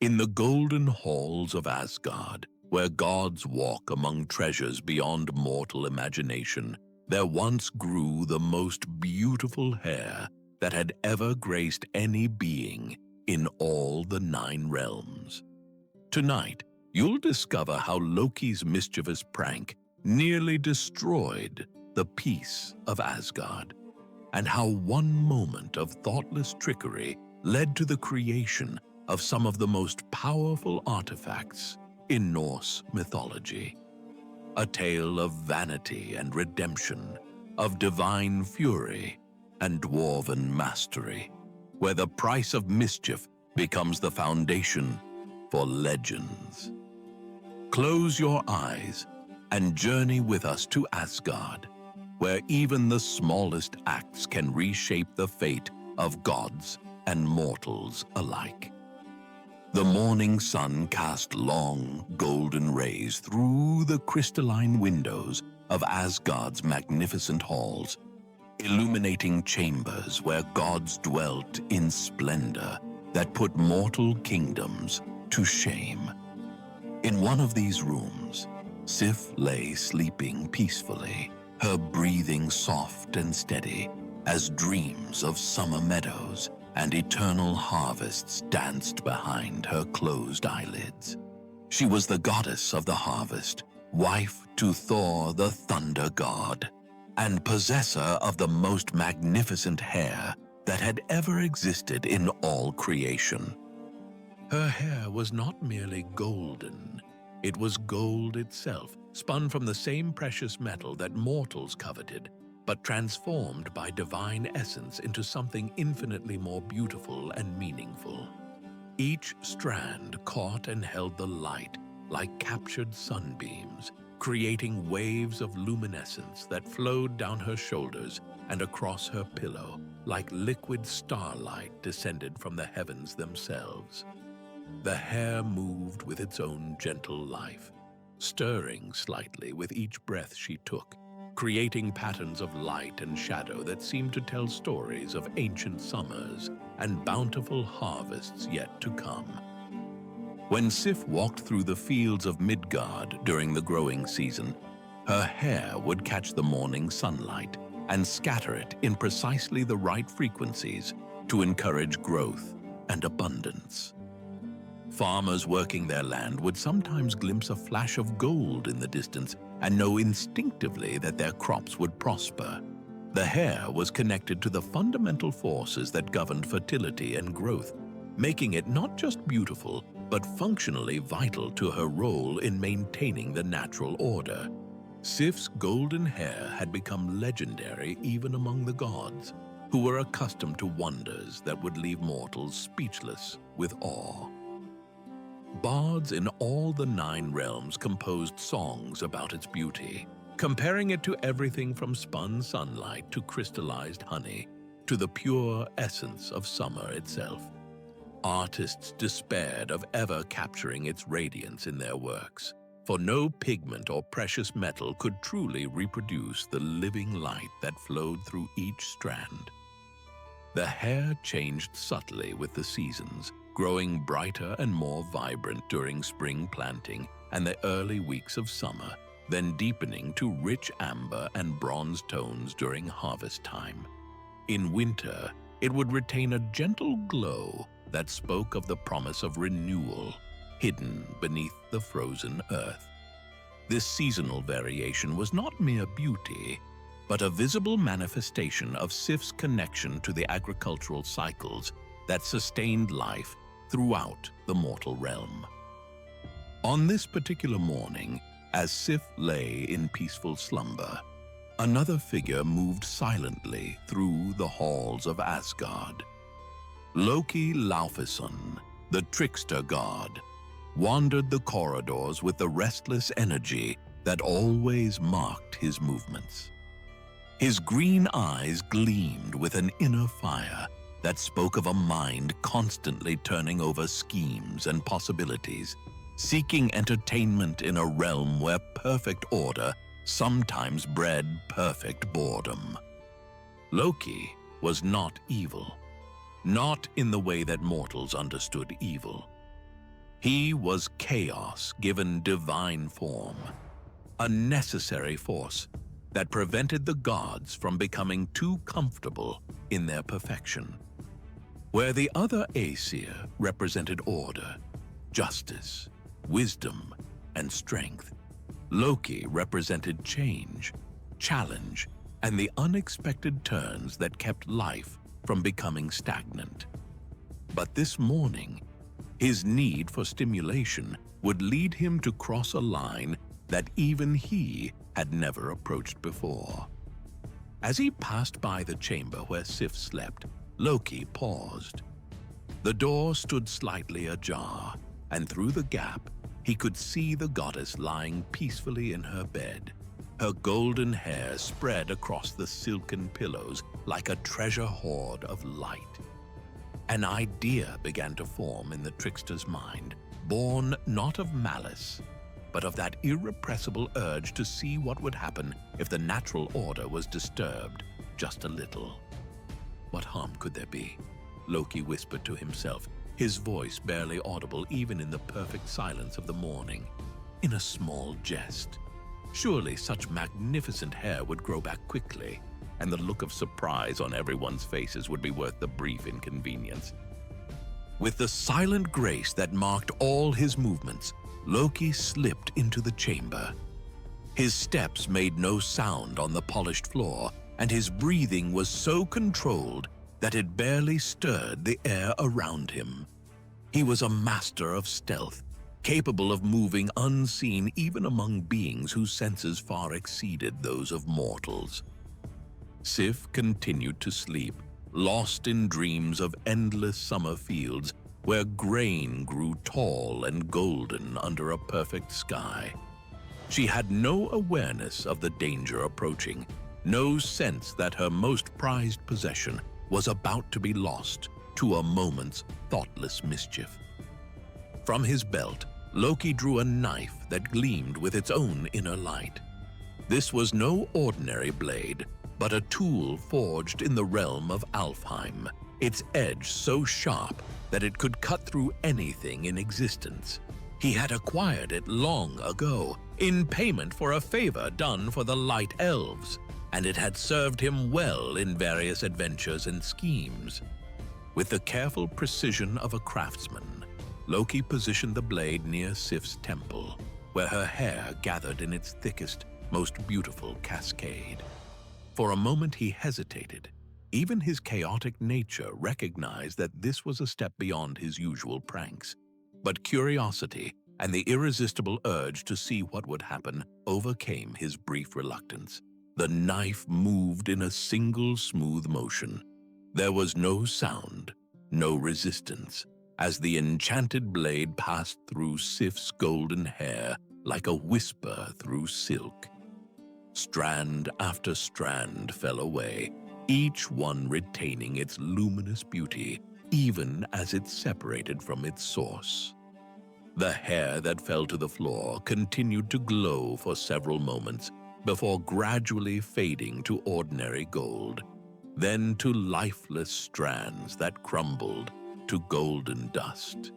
In the golden halls of Asgard, where gods walk among treasures beyond mortal imagination, there once grew the most beautiful hair that had ever graced any being in all the 9 realms. Tonight, you'll discover how Loki's mischievous prank nearly destroyed the peace of Asgard, and how one moment of thoughtless trickery led to the creation of some of the most powerful artifacts in Norse mythology. A tale of vanity and redemption, of divine fury and dwarven mastery, where the price of mischief becomes the foundation for legends. Close your eyes and journey with us to Asgard, where even the smallest acts can reshape the fate of gods and mortals alike. The morning sun cast long, golden rays through the crystalline windows of Asgard's magnificent halls, illuminating chambers where gods dwelt in splendor that put mortal kingdoms to shame. In one of these rooms, Sif lay sleeping peacefully, her breathing soft and steady as dreams of summer meadows and eternal harvests danced behind her closed eyelids. She was the goddess of the harvest, wife to Thor the thunder god, and possessor of the most magnificent hair that had ever existed in all creation. Her hair was not merely golden, it was gold itself, spun from the same precious metal that mortals coveted, but transformed by divine essence into something infinitely more beautiful and meaningful. Each strand caught and held the light like captured sunbeams, creating waves of luminescence that flowed down her shoulders and across her pillow like liquid starlight descended from the heavens themselves. The hair moved with its own gentle life, stirring slightly with each breath she took, creating patterns of light and shadow that seemed to tell stories of ancient summers and bountiful harvests yet to come. When Sif walked through the fields of Midgard during the growing season, her hair would catch the morning sunlight and scatter it in precisely the right frequencies to encourage growth and abundance. Farmers working their land would sometimes glimpse a flash of gold in the distance and know instinctively that their crops would prosper. The hair was connected to the fundamental forces that governed fertility and growth, making it not just beautiful, but functionally vital to her role in maintaining the natural order. Sif's golden hair had become legendary even among the gods, who were accustomed to wonders that would leave mortals speechless with awe. Bards in all the 9 realms composed songs about its beauty, comparing it to everything from spun sunlight to crystallized honey, to the pure essence of summer itself. Artists despaired of ever capturing its radiance in their works, for no pigment or precious metal could truly reproduce the living light that flowed through each strand. The hair changed subtly with the seasons, growing brighter and more vibrant during spring planting and the early weeks of summer, then deepening to rich amber and bronze tones during harvest time. In winter, it would retain a gentle glow that spoke of the promise of renewal, hidden beneath the frozen earth. This seasonal variation was not mere beauty, but a visible manifestation of Sif's connection to the agricultural cycles that sustained life throughout the mortal realm. On this particular morning, as Sif lay in peaceful slumber, another figure moved silently through the halls of Asgard. Loki Laufeyson, the trickster god, wandered the corridors with the restless energy that always marked his movements. His green eyes gleamed with an inner fire that spoke of a mind constantly turning over schemes and possibilities, seeking entertainment in a realm where perfect order sometimes bred perfect boredom. Loki was not evil, not in the way that mortals understood evil. He was chaos given divine form, a necessary force that prevented the gods from becoming too comfortable in their perfection. Where the other Aesir represented order, justice, wisdom, and strength, Loki represented change, challenge, and the unexpected turns that kept life from becoming stagnant. But this morning, his need for stimulation would lead him to cross a line that even he had never approached before. As he passed by the chamber where Sif slept, Loki paused. The door stood slightly ajar, and through the gap, he could see the goddess lying peacefully in her bed, her golden hair spread across the silken pillows like a treasure hoard of light. An idea began to form in the trickster's mind, born not of malice, but of that irrepressible urge to see what would happen if the natural order was disturbed just a little. What harm could there be? Loki whispered to himself, his voice barely audible even in the perfect silence of the morning. In a small jest. Surely such magnificent hair would grow back quickly, and the look of surprise on everyone's faces would be worth the brief inconvenience. With the silent grace that marked all his movements, Loki slipped into the chamber. His steps made no sound on the polished floor, and his breathing was so controlled that it barely stirred the air around him. He was a master of stealth, capable of moving unseen even among beings whose senses far exceeded those of mortals. Sif continued to sleep, lost in dreams of endless summer fields where grain grew tall and golden under a perfect sky. She had no awareness of the danger approaching, no sense that her most prized possession was about to be lost to a moment's thoughtless mischief. From his belt, Loki drew a knife that gleamed with its own inner light. This was no ordinary blade, but a tool forged in the realm of Alfheim, its edge so sharp that it could cut through anything in existence. He had acquired it long ago, in payment for a favor done for the Light Elves, and it had served him well in various adventures and schemes. With the careful precision of a craftsman, Loki positioned the blade near Sif's temple, where her hair gathered in its thickest, most beautiful cascade. For a moment he hesitated. Even his chaotic nature recognized that this was a step beyond his usual pranks. But curiosity and the irresistible urge to see what would happen overcame his brief reluctance. The knife moved in a single smooth motion. There was no sound, no resistance, as the enchanted blade passed through Sif's golden hair like a whisper through silk. Strand after strand fell away, each one retaining its luminous beauty, even as it separated from its source. The hair that fell to the floor continued to glow for several moments before gradually fading to ordinary gold, then to lifeless strands that crumbled to golden dust.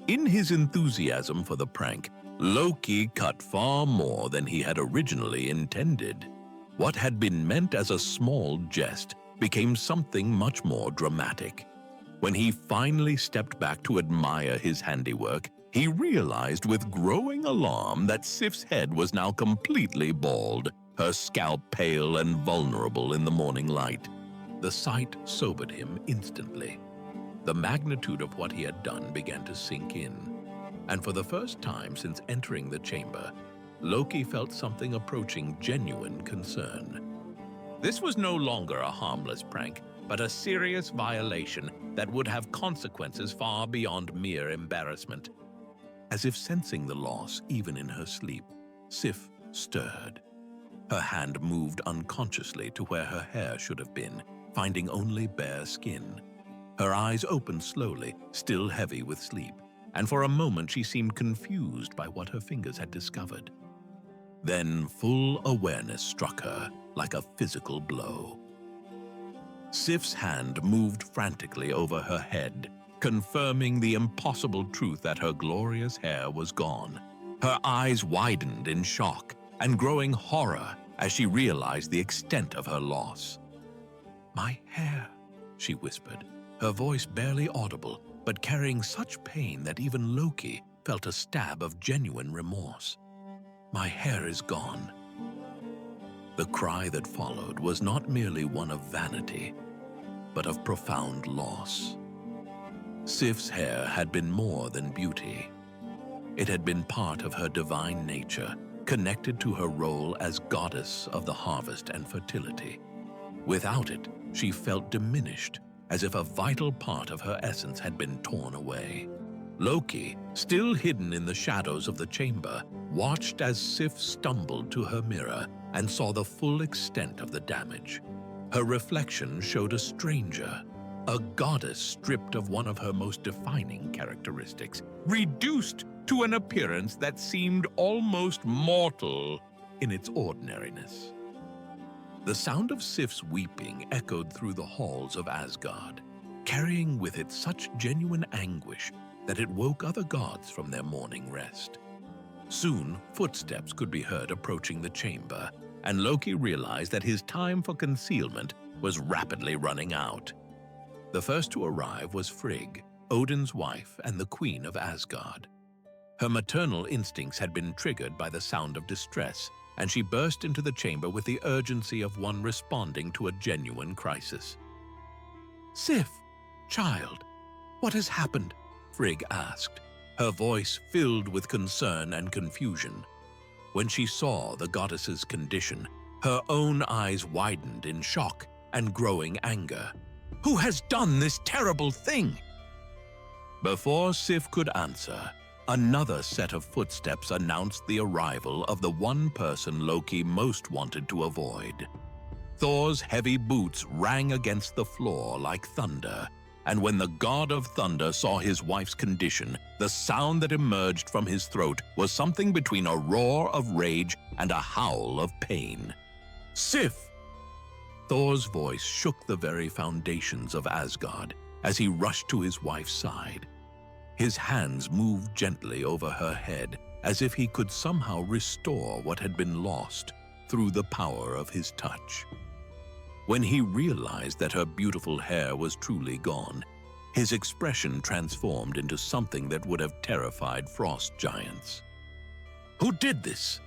In his enthusiasm for the prank, Loki cut far more than he had originally intended. What had been meant as a small jest became something much more dramatic. When he finally stepped back to admire his handiwork, he realized with growing alarm that Sif's head was now completely bald, her scalp pale and vulnerable in the morning light. The sight sobered him instantly. The magnitude of what he had done began to sink in, and for the first time since entering the chamber, Loki felt something approaching genuine concern. This was no longer a harmless prank, but a serious violation that would have consequences far beyond mere embarrassment. As if sensing the loss even in her sleep, Sif stirred. Her hand moved unconsciously to where her hair should have been, finding only bare skin. Her eyes opened slowly, still heavy with sleep, and for a moment she seemed confused by what her fingers had discovered. Then full awareness struck her like a physical blow. Sif's hand moved frantically over her head, confirming the impossible truth that her glorious hair was gone. Her eyes widened in shock and growing horror as she realized the extent of her loss. "My hair," she whispered, her voice barely audible, but carrying such pain that even Loki felt a stab of genuine remorse. "My hair is gone." The cry that followed was not merely one of vanity, but of profound loss. Sif's hair had been more than beauty. It had been part of her divine nature, connected to her role as goddess of the harvest and fertility. Without it, she felt diminished, as if a vital part of her essence had been torn away. Loki, still hidden in the shadows of the chamber, watched as Sif stumbled to her mirror and saw the full extent of the damage. Her reflection showed a stranger, a goddess stripped of one of her most defining characteristics, reduced to an appearance that seemed almost mortal in its ordinariness. The sound of Sif's weeping echoed through the halls of Asgard, carrying with it such genuine anguish that it woke other gods from their morning rest. Soon, footsteps could be heard approaching the chamber, and Loki realized that his time for concealment was rapidly running out. The first to arrive was Frigg, Odin's wife and the queen of Asgard. Her maternal instincts had been triggered by the sound of distress, and she burst into the chamber with the urgency of one responding to a genuine crisis. "Sif, child, what has happened?" Frigg asked, her voice filled with concern and confusion. When she saw the goddess's condition, her own eyes widened in shock and growing anger. "Who has done this terrible thing?" Before Sif could answer, another set of footsteps announced the arrival of the one person Loki most wanted to avoid. Thor's heavy boots rang against the floor like thunder, and when the god of thunder saw his wife's condition, the sound that emerged from his throat was something between a roar of rage and a howl of pain. "Sif!" Thor's voice shook the very foundations of Asgard as he rushed to his wife's side. His hands moved gently over her head as if he could somehow restore what had been lost through the power of his touch. When he realized that her beautiful hair was truly gone, his expression transformed into something that would have terrified frost giants. "Who did this?"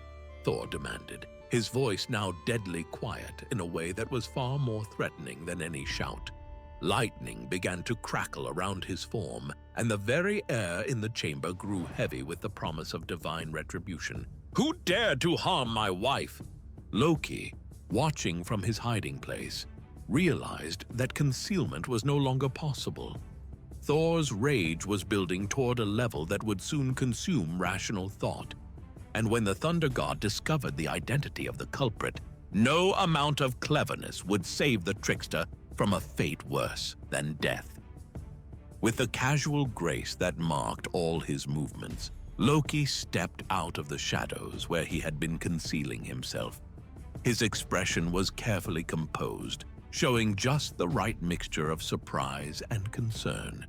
Thor demanded, his voice now deadly quiet in a way that was far more threatening than any shout. Lightning began to crackle around his form, and the very air in the chamber grew heavy with the promise of divine retribution. "Who dared to harm my wife?" Loki, watching from his hiding place, realized that concealment was no longer possible. Thor's rage was building toward a level that would soon consume rational thought, and when the thunder god discovered the identity of the culprit, no amount of cleverness would save the trickster from a fate worse than death. With the casual grace that marked all his movements, Loki stepped out of the shadows where he had been concealing himself. His expression was carefully composed, showing just the right mixture of surprise and concern,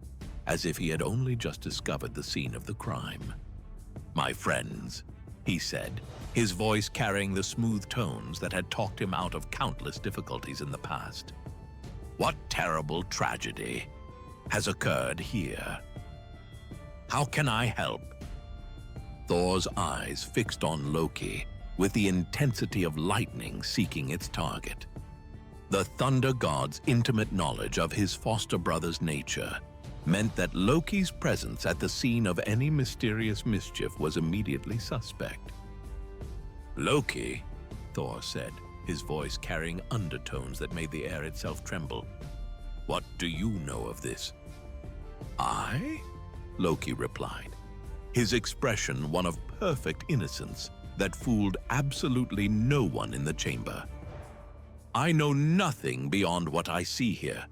as if he had only just discovered the scene of the crime. "My friends," he said, his voice carrying the smooth tones that had talked him out of countless difficulties in the past. "What terrible tragedy has occurred here? How can I help?" Thor's eyes fixed on Loki, with the intensity of lightning seeking its target. The thunder god's intimate knowledge of his foster brother's nature meant that Loki's presence at the scene of any mysterious mischief was immediately suspect. "Loki," Thor said, his voice carrying undertones that made the air itself tremble, "what do you know of this?" "I?" Loki replied, his expression one of perfect innocence that fooled absolutely no one in the chamber. "I know nothing beyond what I see here.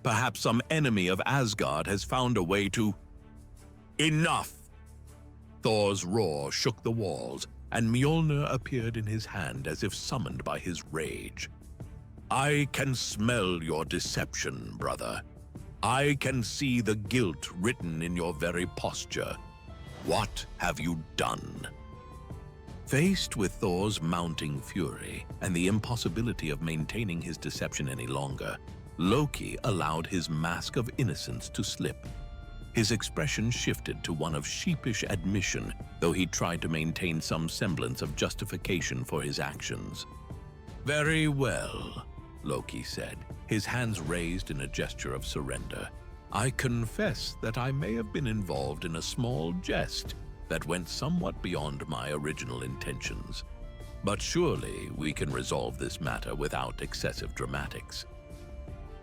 Perhaps some enemy of Asgard has found a way to—" "Enough!" Thor's roar shook the walls, and Mjolnir appeared in his hand as if summoned by his rage. "I can smell your deception, brother. I can see the guilt written in your very posture. What have you done?" Faced with Thor's mounting fury and the impossibility of maintaining his deception any longer, Loki allowed his mask of innocence to slip. His expression shifted to one of sheepish admission, though he tried to maintain some semblance of justification for his actions. "Very well," Loki said, his hands raised in a gesture of surrender. "I confess that I may have been involved in a small jest that went somewhat beyond my original intentions. But surely we can resolve this matter without excessive dramatics."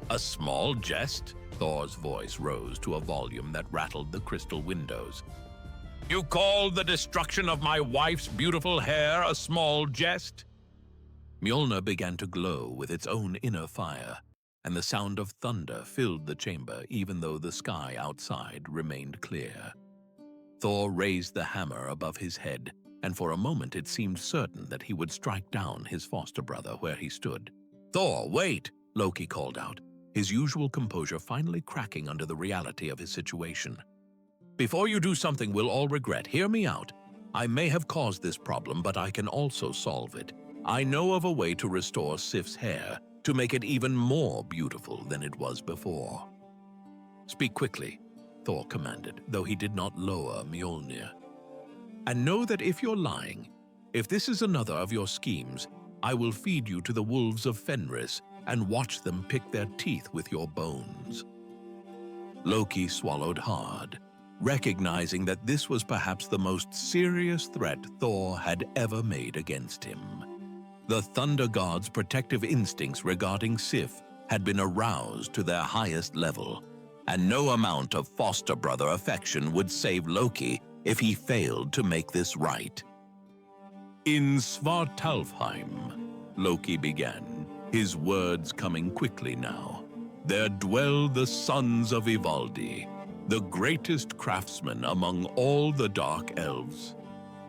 "A small jest?" Thor's voice rose to a volume that rattled the crystal windows. "You call the destruction of my wife's beautiful hair a small jest?" Mjolnir began to glow with its own inner fire, and the sound of thunder filled the chamber even though the sky outside remained clear. Thor raised the hammer above his head, and for a moment it seemed certain that he would strike down his foster brother where he stood. "Thor, wait!" Loki called out, his usual composure finally cracking under the reality of his situation. "Before you do something we'll all regret, hear me out. I may have caused this problem, but I can also solve it. I know of a way to restore Sif's hair, to make it even more beautiful than it was before." "Speak quickly," Thor commanded, though he did not lower Mjolnir. "And know that if you're lying, if this is another of your schemes, I will feed you to the wolves of Fenris and watch them pick their teeth with your bones." Loki swallowed hard, recognizing that this was perhaps the most serious threat Thor had ever made against him. The Thunder God's protective instincts regarding Sif had been aroused to their highest level, and no amount of foster brother affection would save Loki if he failed to make this right. "In Svartalfheim," Loki began, his words coming quickly now, "there dwell the sons of Ivaldi, the greatest craftsmen among all the dark elves.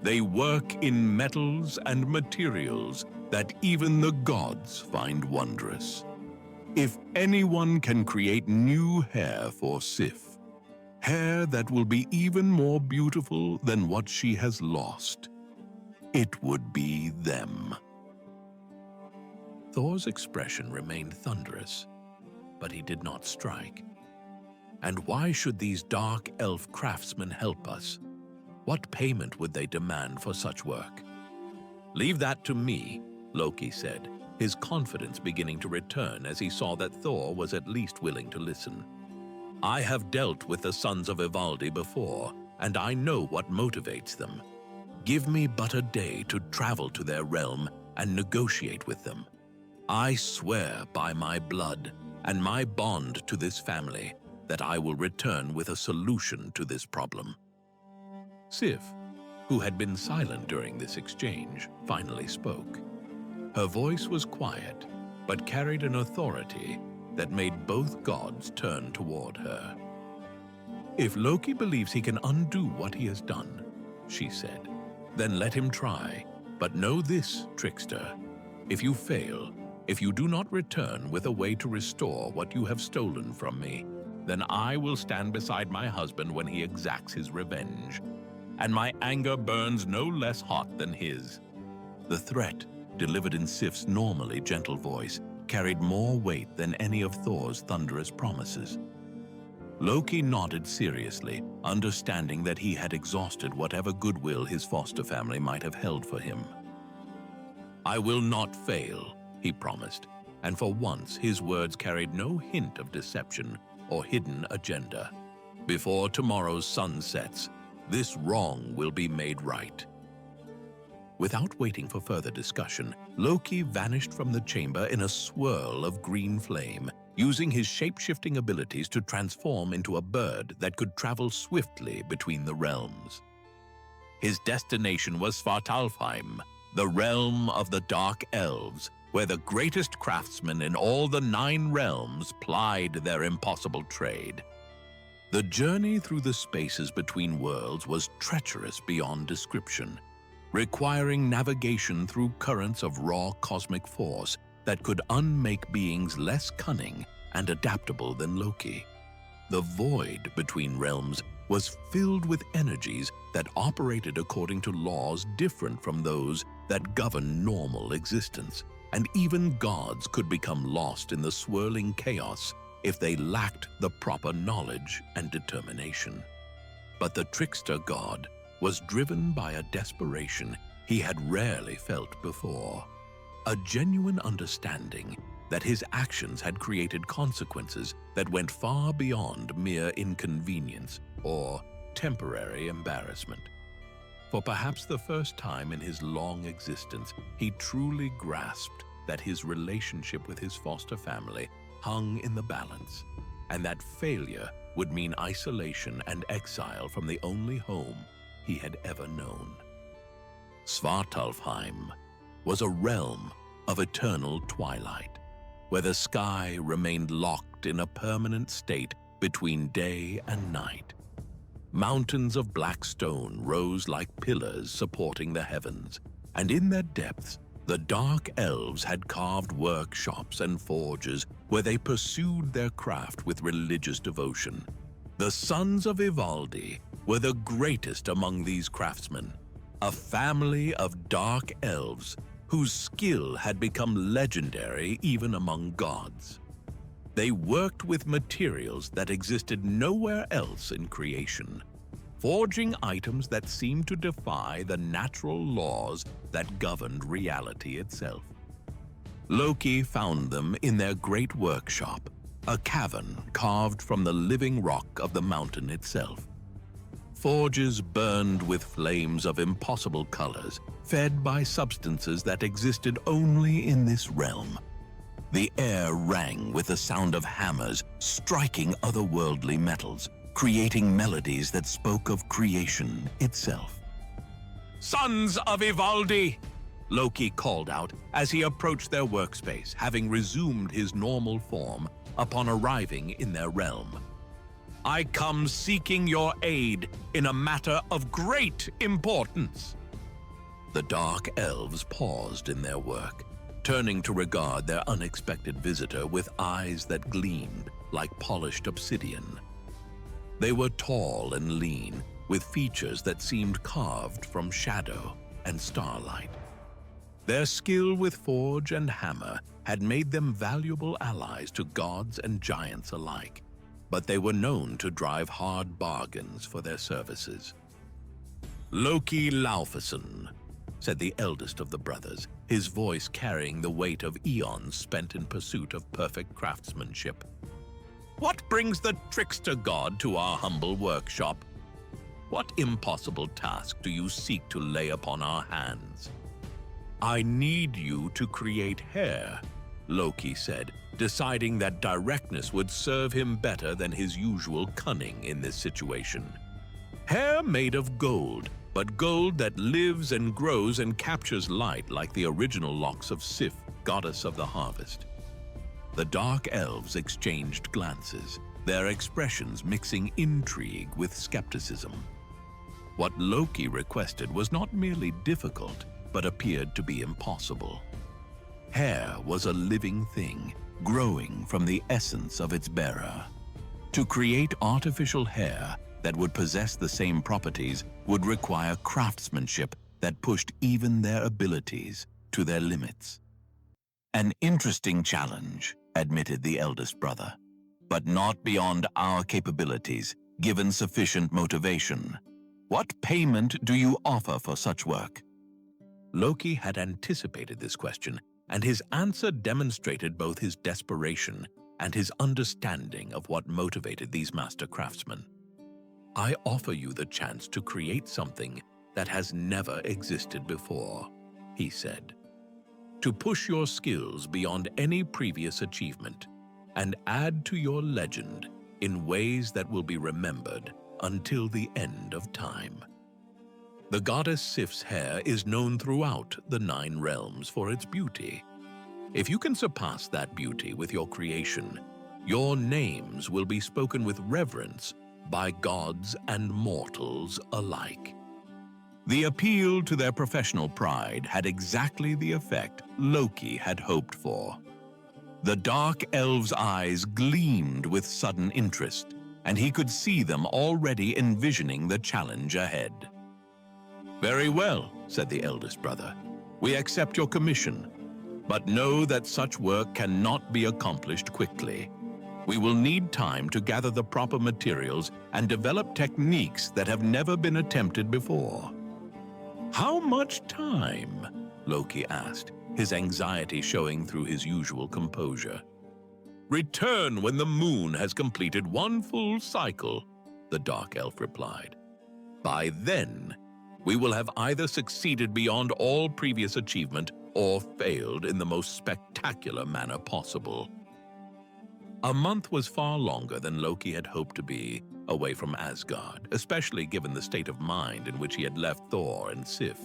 They work in metals and materials that even the gods find wondrous. If anyone can create new hair for Sif, hair that will be even more beautiful than what she has lost, it would be them." Thor's expression remained thunderous, but he did not strike. "And why should these dark elf craftsmen help us? What payment would they demand for such work?" "Leave that to me," Loki said, his confidence beginning to return as he saw that Thor was at least willing to listen. "I have dealt with the sons of Ivaldi before, and I know what motivates them. Give me but a day to travel to their realm and negotiate with them. I swear by my blood and my bond to this family that I will return with a solution to this problem." Sif, who had been silent during this exchange, finally spoke. Her voice was quiet, but carried an authority that made both gods turn toward her. "If Loki believes he can undo what he has done," she said, "then let him try. But know this, trickster, if you fail, if you do not return with a way to restore what you have stolen from me, then I will stand beside my husband when he exacts his revenge, and my anger burns no less hot than his." The threat, delivered in Sif's normally gentle voice, carried more weight than any of Thor's thunderous promises. Loki nodded seriously, understanding that he had exhausted whatever goodwill his foster family might have held for him. "I will not fail," he promised, and for once his words carried no hint of deception or hidden agenda. "Before tomorrow's sun sets, this wrong will be made right." Without waiting for further discussion, Loki vanished from the chamber in a swirl of green flame, using his shape-shifting abilities to transform into a bird that could travel swiftly between the realms. His destination was Svartalfheim, the realm of the Dark Elves, where the greatest craftsmen in all the 9 realms plied their impossible trade. The journey through the spaces between worlds was treacherous beyond description, requiring navigation through currents of raw cosmic force that could unmake beings less cunning and adaptable than Loki. The void between realms was filled with energies that operated according to laws different from those that govern normal existence, and even gods could become lost in the swirling chaos if they lacked the proper knowledge and determination. But the trickster god was driven by a desperation he had rarely felt before, a genuine understanding that his actions had created consequences that went far beyond mere inconvenience or temporary embarrassment. For perhaps the first time in his long existence, he truly grasped that his relationship with his foster family hung in the balance, and that failure would mean isolation and exile from the only home he had ever known. Svartalfheim was a realm of eternal twilight, where the sky remained locked in a permanent state between day and night. Mountains of black stone rose like pillars supporting the heavens, and in their depths, the dark elves had carved workshops and forges where they pursued their craft with religious devotion. The sons of Ivaldi were the greatest among these craftsmen, a family of dark elves whose skill had become legendary even among gods. They worked with materials that existed nowhere else in creation, forging items that seemed to defy the natural laws that governed reality itself. Loki found them in their great workshop, a cavern carved from the living rock of the mountain itself. Forges burned with flames of impossible colors, fed by substances that existed only in this realm. The air rang with the sound of hammers striking otherworldly metals, creating melodies that spoke of creation itself. "Sons of Ivaldi!" Loki called out as he approached their workspace, having resumed his normal form upon arriving in their realm. "I come seeking your aid in a matter of great importance." The dark elves paused in their work, turning to regard their unexpected visitor with eyes that gleamed like polished obsidian. They were tall and lean, with features that seemed carved from shadow and starlight. Their skill with forge and hammer had made them valuable allies to gods and giants alike, but they were known to drive hard bargains for their services. "Loki Laufeyson," said the eldest of the brothers, his voice carrying the weight of eons spent in pursuit of perfect craftsmanship. "What brings the trickster god to our humble workshop? What impossible task do you seek to lay upon our hands?" "I need you to create hair," Loki said, deciding that directness would serve him better than his usual cunning in this situation. "Hair made of gold, but gold that lives and grows and captures light like the original locks of Sif, goddess of the harvest." The dark elves exchanged glances, their expressions mixing intrigue with skepticism. What Loki requested was not merely difficult, but appeared to be impossible. Hair was a living thing, growing from the essence of its bearer. To create artificial hair that would possess the same properties would require craftsmanship that pushed even their abilities to their limits. "An interesting challenge," admitted the eldest brother, "but not beyond our capabilities, given sufficient motivation. What payment do you offer for such work?" Loki had anticipated this question, and his answer demonstrated both his desperation and his understanding of what motivated these master craftsmen. "I offer you the chance to create something that has never existed before," he said. "To push your skills beyond any previous achievement and add to your legend in ways that will be remembered until the end of time." The goddess Sif's hair is known throughout the 9 realms for its beauty. If you can surpass that beauty with your creation, your names will be spoken with reverence by gods and mortals alike. The appeal to their professional pride had exactly the effect Loki had hoped for. The dark elves' eyes gleamed with sudden interest, and he could see them already envisioning the challenge ahead. "Very well," said the eldest brother. "We accept your commission, but know that such work cannot be accomplished quickly. We will need time to gather the proper materials and develop techniques that have never been attempted before." "How much time?" Loki asked, his anxiety showing through his usual composure. "Return when the moon has completed one full cycle," the dark elf replied. "By then, we will have either succeeded beyond all previous achievement or failed in the most spectacular manner possible." A month was far longer than Loki had hoped to be away from Asgard, especially given the state of mind in which he had left Thor and Sif.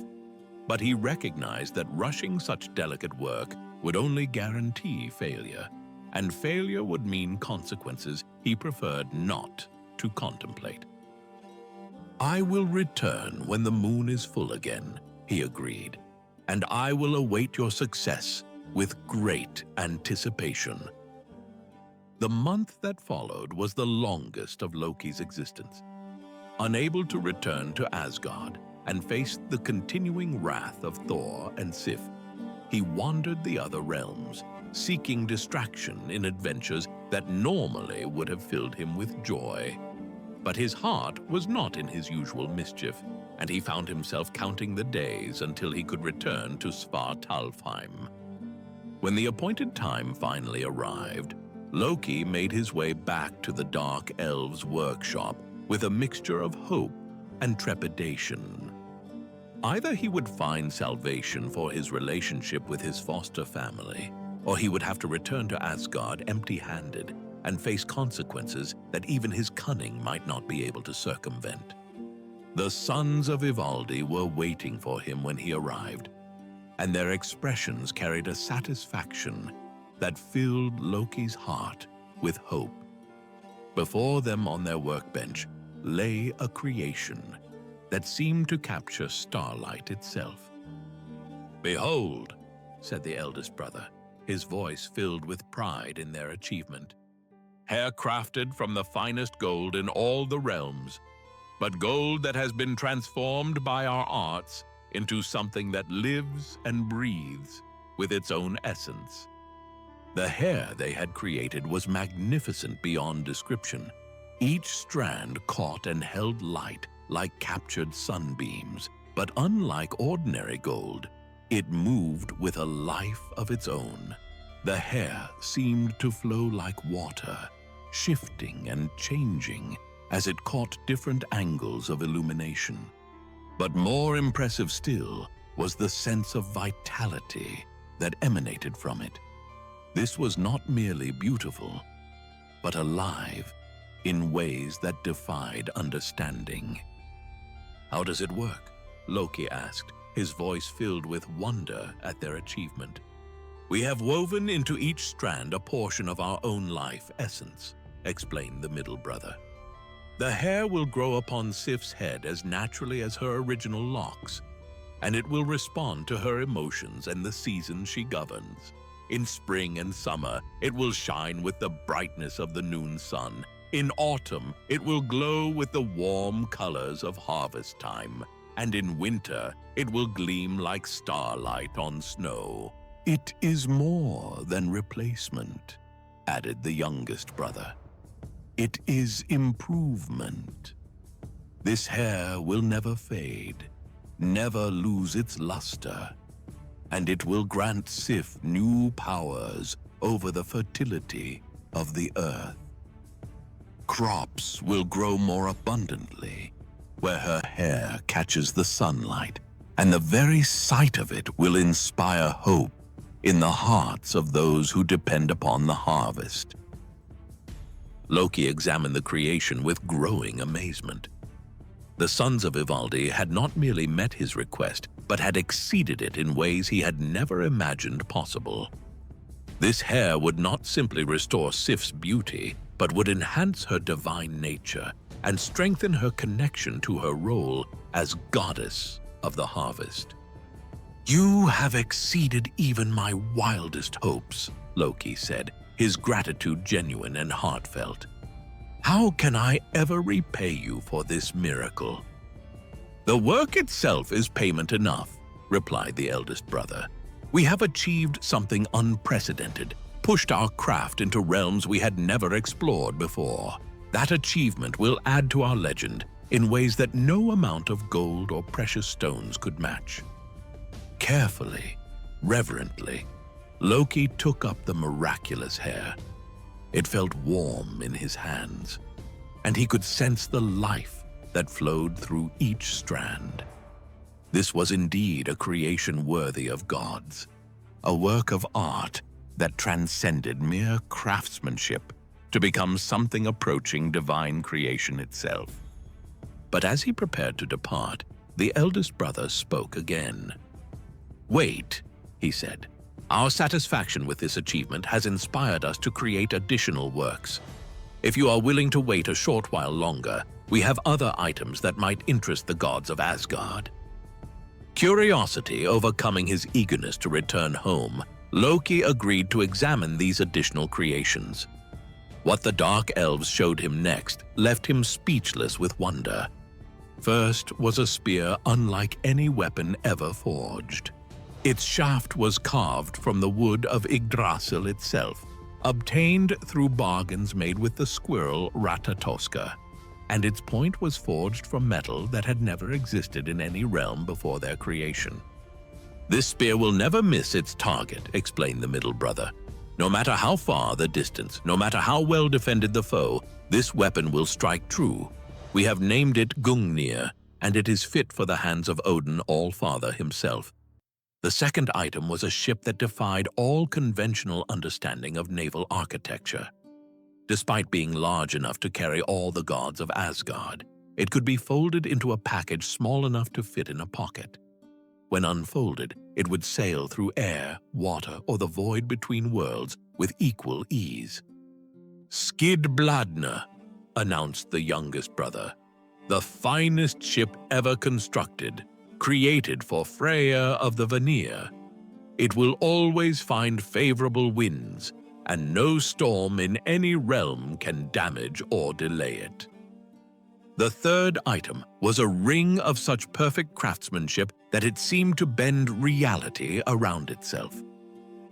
But he recognized that rushing such delicate work would only guarantee failure, and failure would mean consequences he preferred not to contemplate. "I will return when the moon is full again," he agreed, "and I will await your success with great anticipation." The month that followed was the longest of Loki's existence. Unable to return to Asgard and face the continuing wrath of Thor and Sif, he wandered the other realms, seeking distraction in adventures that normally would have filled him with joy. But his heart was not in his usual mischief, and he found himself counting the days until he could return to Svartalfheim. When the appointed time finally arrived, Loki made his way back to the Dark Elves' workshop with a mixture of hope and trepidation. Either he would find salvation for his relationship with his foster family, or he would have to return to Asgard empty-handed and face consequences that even his cunning might not be able to circumvent. The sons of Ivaldi were waiting for him when he arrived, and their expressions carried a satisfaction that filled Loki's heart with hope. Before them on their workbench lay a creation that seemed to capture starlight itself. "Behold," said the eldest brother, his voice filled with pride in their achievement. "Hair crafted from the finest gold in all the realms, but gold that has been transformed by our arts into something that lives and breathes with its own essence." The hair they had created was magnificent beyond description. Each strand caught and held light like captured sunbeams, but unlike ordinary gold, it moved with a life of its own. The hair seemed to flow like water, shifting and changing as it caught different angles of illumination. But more impressive still was the sense of vitality that emanated from it. This was not merely beautiful, but alive in ways that defied understanding. "How does it work?" Loki asked, his voice filled with wonder at their achievement. "We have woven into each strand a portion of our own life essence," explained the middle brother. "The hair will grow upon Sif's head as naturally as her original locks, and it will respond to her emotions and the seasons she governs. In spring and summer, it will shine with the brightness of the noon sun. In autumn, it will glow with the warm colors of harvest time. And in winter, it will gleam like starlight on snow." "It is more than replacement," added the youngest brother. "It is improvement. This hair will never fade, never lose its luster, and it will grant Sif new powers over the fertility of the earth. Crops will grow more abundantly where her hair catches the sunlight, and the very sight of it will inspire hope in the hearts of those who depend upon the harvest." Loki examined the creation with growing amazement. The sons of Ivaldi had not merely met his request, but had exceeded it in ways he had never imagined possible. This hair would not simply restore Sif's beauty, but would enhance her divine nature and strengthen her connection to her role as goddess of the harvest. "You have exceeded even my wildest hopes," Loki said, his gratitude genuine and heartfelt. How can I ever repay you for this miracle?" "The work itself is payment enough," replied the eldest brother. "We have achieved something unprecedented, pushed our craft into realms we had never explored before. That achievement will add to our legend in ways that no amount of gold or precious stones could match." Carefully, reverently, Loki took up the miraculous hair. It felt warm in his hands, and he could sense the life that flowed through each strand. This was indeed a creation worthy of gods, a work of art that transcended mere craftsmanship to become something approaching divine creation itself. But as he prepared to depart, the eldest brother spoke again. "Wait," he said. "Our satisfaction with this achievement has inspired us to create additional works. If you are willing to wait a short while longer, we have other items that might interest the gods of Asgard." Curiosity overcoming his eagerness to return home, Loki agreed to examine these additional creations. What the Dark Elves showed him next left him speechless with wonder. First was a spear unlike any weapon ever forged. Its shaft was carved from the wood of Yggdrasil itself, obtained through bargains made with the squirrel Ratatoska, and its point was forged from metal that had never existed in any realm before their creation. "This spear will never miss its target," explained the middle brother. "No matter how far the distance, no matter how well defended the foe, this weapon will strike true. We have named it Gungnir, and it is fit for the hands of Odin All-Father himself." The second item was a ship that defied all conventional understanding of naval architecture. Despite being large enough to carry all the gods of Asgard, it could be folded into a package small enough to fit in a pocket. When unfolded, it would sail through air, water, or the void between worlds with equal ease. "Skidbladner," announced the youngest brother, "the finest ship ever constructed, created for Freya of the Vanir. It will always find favorable winds, and no storm in any realm can damage or delay it." The third item was a ring of such perfect craftsmanship that it seemed to bend reality around itself.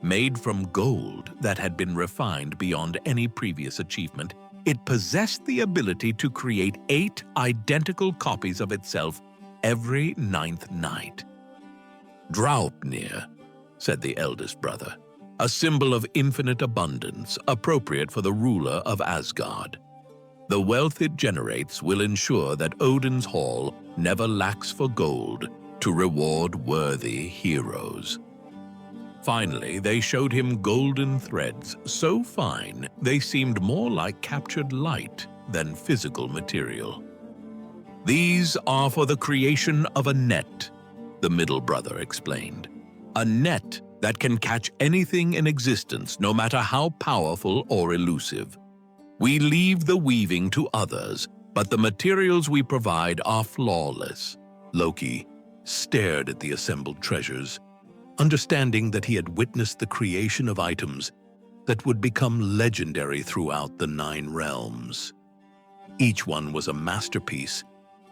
Made from gold that had been refined beyond any previous achievement, it possessed the ability to create 8 identical copies of itself every 9th night. "Draupnir," said the eldest brother, "a symbol of infinite abundance, appropriate for the ruler of Asgard. The wealth it generates will ensure that Odin's hall never lacks for gold to reward worthy heroes." Finally, they showed him golden threads, so fine they seemed more like captured light than physical material. "These are for the creation of a net," the middle brother explained. "A net that can catch anything in existence, no matter how powerful or elusive. We leave the weaving to others, but the materials we provide are flawless." Loki stared at the assembled treasures, understanding that he had witnessed the creation of items that would become legendary throughout the 9 realms. Each one was a masterpiece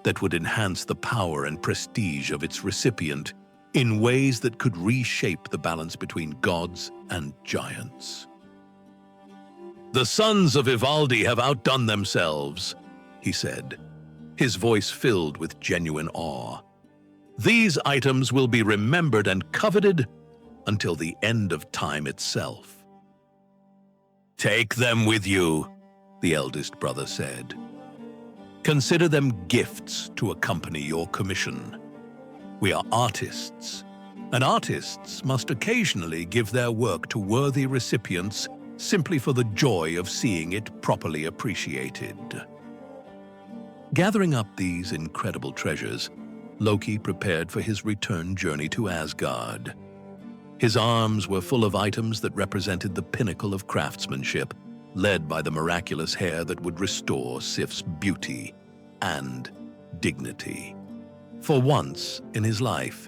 that would enhance the power and prestige of its recipient in ways that could reshape the balance between gods and giants. "The sons of Ivaldi have outdone themselves," he said, his voice filled with genuine awe. "These items will be remembered and coveted until the end of time itself." "Take them with you," the eldest brother said. "Consider them gifts to accompany your commission. We are artists, and artists must occasionally give their work to worthy recipients simply for the joy of seeing it properly appreciated." Gathering up these incredible treasures, Loki prepared for his return journey to Asgard. His arms were full of items that represented the pinnacle of craftsmanship, led by the miraculous hair that would restore Sif's beauty and dignity. For once in his life,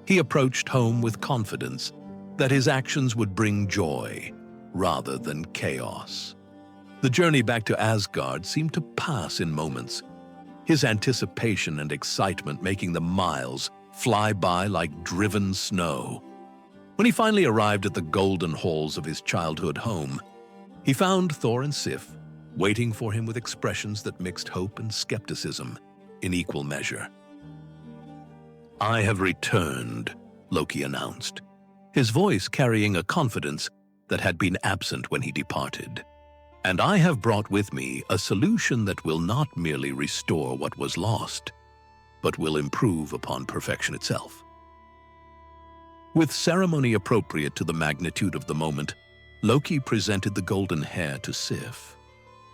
he approached home with confidence that his actions would bring joy rather than chaos. The journey back to Asgard seemed to pass in moments, his anticipation and excitement making the miles fly by like driven snow. When he finally arrived at the golden halls of his childhood home, he found Thor and Sif waiting for him with expressions that mixed hope and skepticism in equal measure. "I have returned," Loki announced, his voice carrying a confidence that had been absent when he departed. "And I have brought with me a solution that will not merely restore what was lost, but will improve upon perfection itself." With ceremony appropriate to the magnitude of the moment, Loki presented the golden hair to Sif.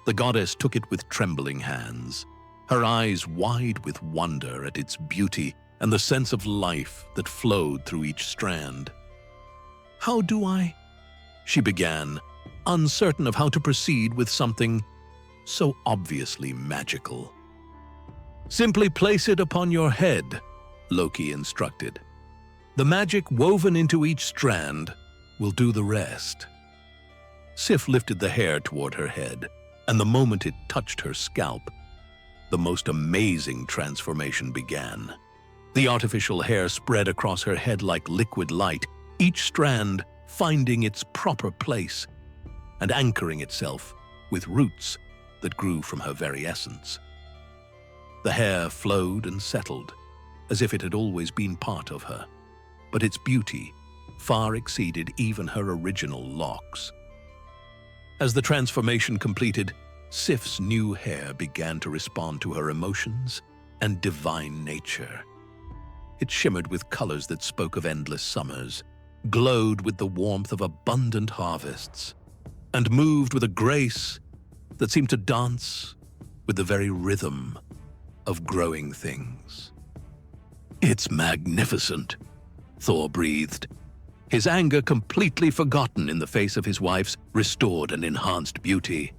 The goddess took it with trembling hands, her eyes wide with wonder at its beauty and the sense of life that flowed through each strand. "How do I?" she began, uncertain of how to proceed with something so obviously magical. "Simply place it upon your head," Loki instructed. "The magic woven into each strand will do the rest." Sif lifted the hair toward her head, and the moment it touched her scalp, the most amazing transformation began. The artificial hair spread across her head like liquid light, each strand finding its proper place and anchoring itself with roots that grew from her very essence. The hair flowed and settled, as if it had always been part of her, but its beauty far exceeded even her original locks. As the transformation completed, Sif's new hair began to respond to her emotions and divine nature. It shimmered with colors that spoke of endless summers, glowed with the warmth of abundant harvests, and moved with a grace that seemed to dance with the very rhythm of growing things. "It's magnificent," Thor breathed, his anger completely forgotten in the face of his wife's restored and enhanced beauty.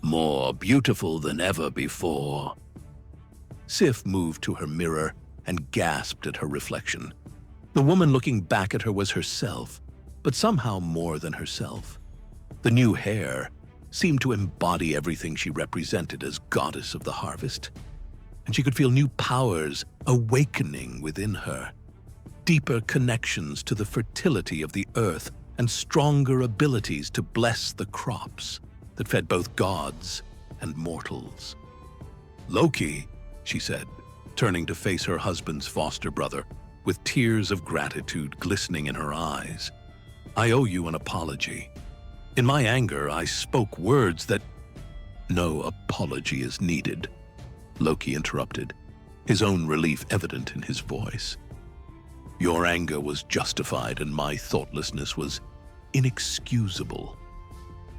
"More beautiful than ever before." Sif moved to her mirror and gasped at her reflection. The woman looking back at her was herself, but somehow more than herself. The new hair seemed to embody everything she represented as goddess of the harvest, and she could feel new powers awakening within her, deeper connections to the fertility of the earth and stronger abilities to bless the crops that fed both gods and mortals. "Loki," she said, turning to face her husband's foster brother, with tears of gratitude glistening in her eyes, "I owe you an apology. In my anger, I spoke words that—" "No apology is needed," Loki interrupted, his own relief evident in his voice. "Your anger was justified and my thoughtlessness was inexcusable.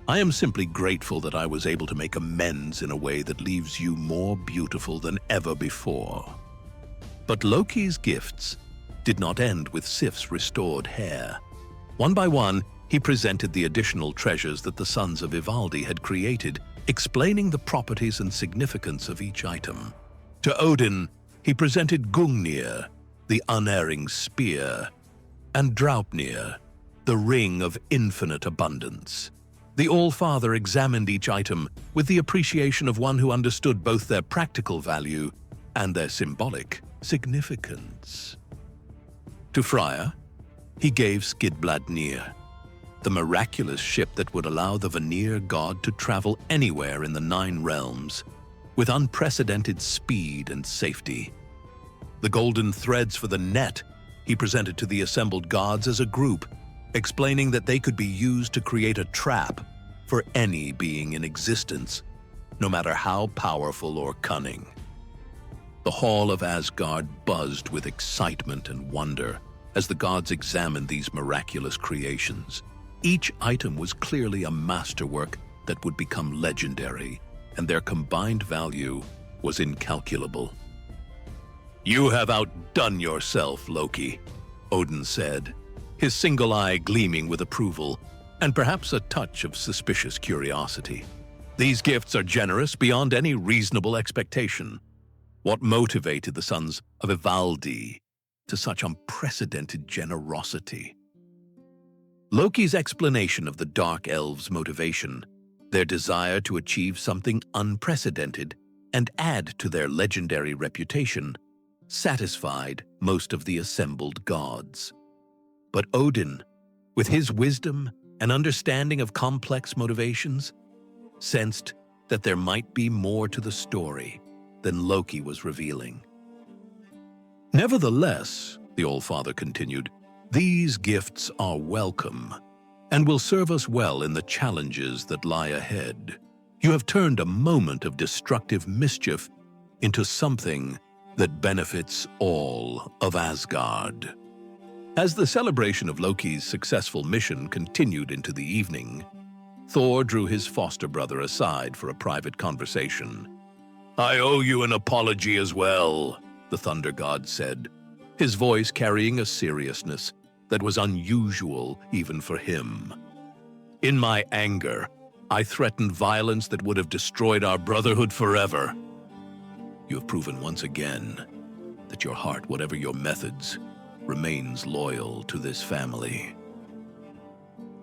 I am simply grateful that I was able to make amends in a way that leaves you more beautiful than ever before." But Loki's gifts did not end with Sif's restored hair. One by one, he presented the additional treasures that the sons of Ivaldi had created, explaining the properties and significance of each item. To Odin, he presented Gungnir, the unerring spear, and Draupnir, the ring of infinite abundance. The All-Father examined each item with the appreciation of one who understood both their practical value and their symbolic significance. To Freya, he gave Skidbladnir, the miraculous ship that would allow the Vanir god to travel anywhere in the 9 realms with unprecedented speed and safety. The golden threads for the net he presented to the assembled gods as a group, explaining that they could be used to create a trap for any being in existence, no matter how powerful or cunning. The Hall of Asgard buzzed with excitement and wonder as the gods examined these miraculous creations. Each item was clearly a masterwork that would become legendary, and their combined value was incalculable. "You have outdone yourself, Loki," Odin said, his single eye gleaming with approval and perhaps a touch of suspicious curiosity. "These gifts are generous beyond any reasonable expectation. What motivated the sons of Ivaldi to such unprecedented generosity?" Loki's explanation of the Dark Elves' motivation Their desire to achieve something unprecedented and add to their legendary reputation satisfied most of the assembled gods. But Odin, with his wisdom and understanding of complex motivations, sensed that there might be more to the story than Loki was revealing. "Nevertheless," the Allfather continued, "these gifts are welcome and will serve us well in the challenges that lie ahead. You have turned a moment of destructive mischief into something that benefits all of Asgard." As the celebration of Loki's successful mission continued into the evening, Thor drew his foster brother aside for a private conversation. "I owe you an apology as well," the Thunder God said, his voice carrying a seriousness that was unusual even for him. "In my anger, I threatened violence that would have destroyed our brotherhood forever. You have proven once again that your heart, whatever your methods, remains loyal to this family."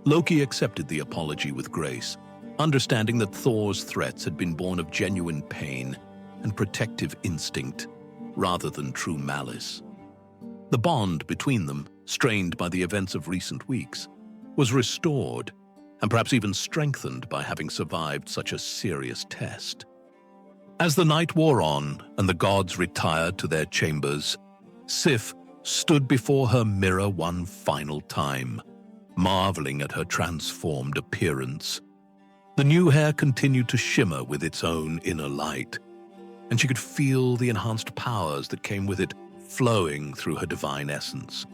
Loki accepted the apology with grace, understanding that Thor's threats had been born of genuine pain and protective instinct rather than true malice. The bond between them, strained by the events of recent weeks, was restored and perhaps even strengthened by having survived such a serious test. As the night wore on and the gods retired to their chambers, Sif stood before her mirror one final time, marveling at her transformed appearance. The new hair continued to shimmer with its own inner light, and she could feel the enhanced powers that came with it flowing through her divine essence.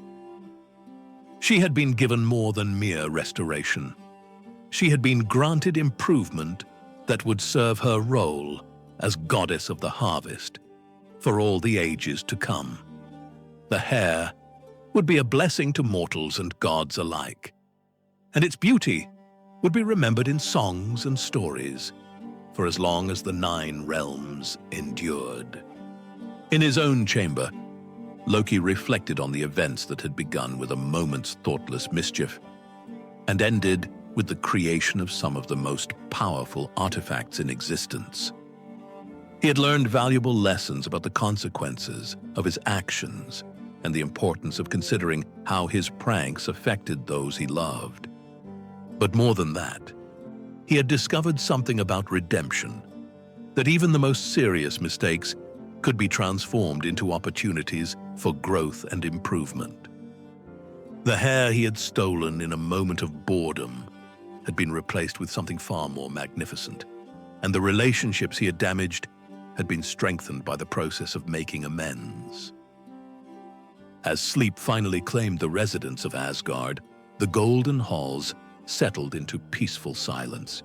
She had been given more than mere restoration. She had been granted improvement that would serve her role as goddess of the harvest for all the ages to come. The hair would be a blessing to mortals and gods alike, and its beauty would be remembered in songs and stories for as long as the 9 realms endured. In his own chamber, Loki reflected on the events that had begun with a moment's thoughtless mischief and ended with the creation of some of the most powerful artifacts in existence. He had learned valuable lessons about the consequences of his actions and the importance of considering how his pranks affected those he loved. But more than that, he had discovered something about redemption, that even the most serious mistakes could be transformed into opportunities for growth and improvement. The hair he had stolen in a moment of boredom had been replaced with something far more magnificent, and the relationships he had damaged had been strengthened by the process of making amends. As sleep finally claimed the residents of Asgard, the golden halls settled into peaceful silence.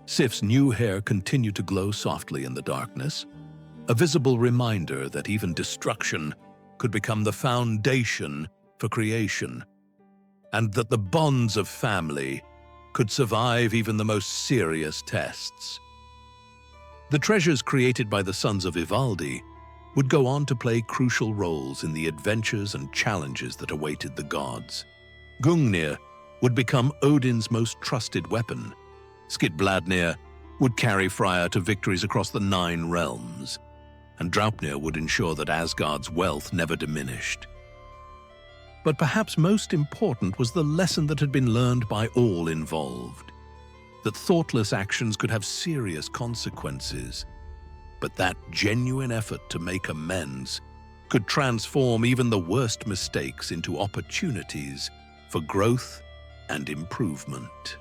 Sif's new hair continued to glow softly in the darkness, a visible reminder that even destruction could become the foundation for creation, and that the bonds of family could survive even the most serious tests. The treasures created by the sons of Ivaldi would go on to play crucial roles in the adventures and challenges that awaited the gods. Gungnir would become Odin's most trusted weapon. Skidbladnir would carry Freya to victories across the 9 realms, and Draupnir would ensure that Asgard's wealth never diminished. But perhaps most important was the lesson that had been learned by all involved, that thoughtless actions could have serious consequences, but that genuine effort to make amends could transform even the worst mistakes into opportunities for growth and improvement.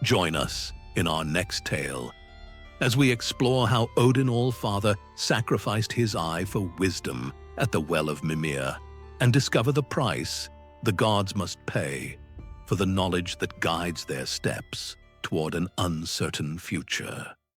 Join us in our next tale as we explore how Odin Allfather sacrificed his eye for wisdom at the Well of Mimir and discover the price the gods must pay for the knowledge that guides their steps toward an uncertain future.